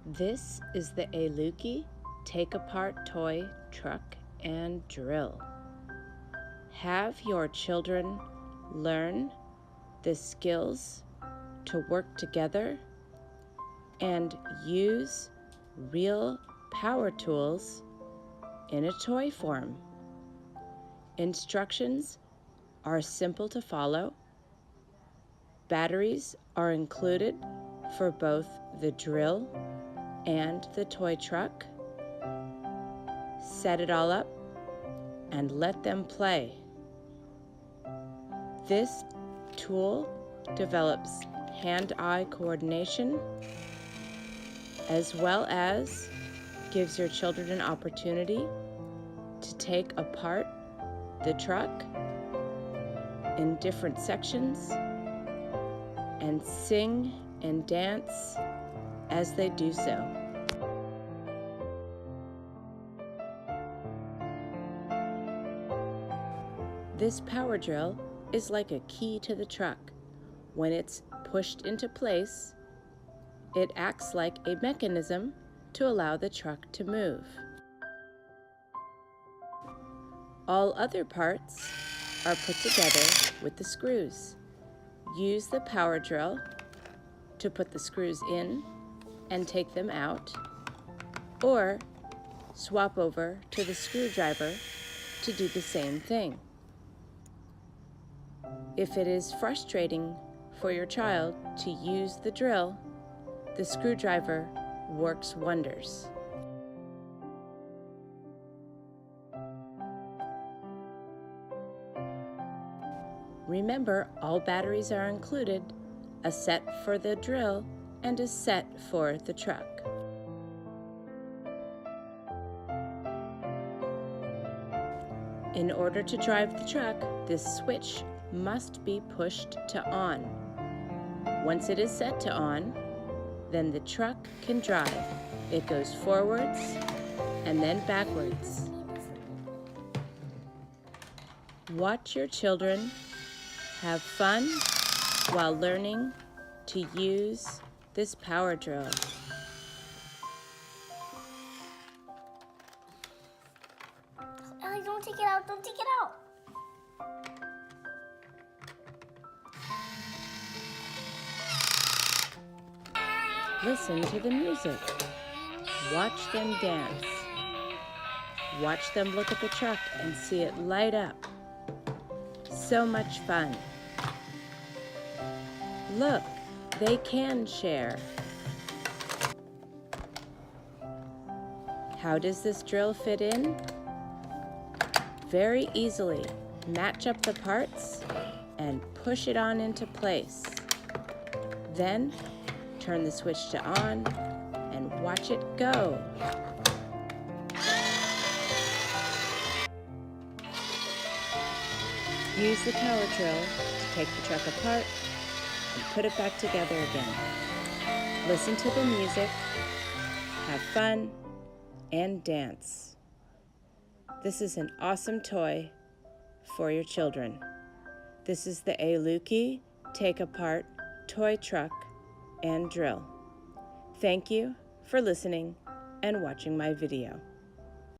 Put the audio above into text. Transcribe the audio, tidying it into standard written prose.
This is the AILUKI Take-Apart Toy Truck and Drill. Have your children learn the skills to work together and use real power tools in a toy form. Instructions are simple to follow. Batteries are included for both the drill and the toy truck. Set it all up and let them play. This tool develops hand-eye coordination as well as gives your children an opportunity to take apart the truck in different sections and sing and dance as they do so. This power drill is like a key to the truck. When it's pushed into place, it acts like a mechanism to allow the truck to move. All other parts are put together with the screws. Use the power drill to put the screws in and take them out, or swap over to the screwdriver to do the same thing. If it is frustrating for your child to use the drill, the screwdriver works wonders. Remember, all batteries are included, a set for the drill and a set for the truck. In order to drive the truck, this switch must be pushed to on. Once it is set to on, then the truck can drive. It goes forwards and then backwards. Watch your children have fun while learning to use this power drill. Ellie, don't take it out, don't take it out. Listen to the music. Watch them dance. Watch them look at the truck and see it light up. So much fun. Look, they can share. How does this drill fit in? Very easily. Match up the parts and push it on into place. Then turn the switch to on and watch it go. Use the power drill to take the truck apart and put it back together again. Listen to the music, have fun, and dance. This is an awesome toy for your children. This is the AILUKI Take-Apart Toy Truck and Drill. Thank you for listening and watching my video.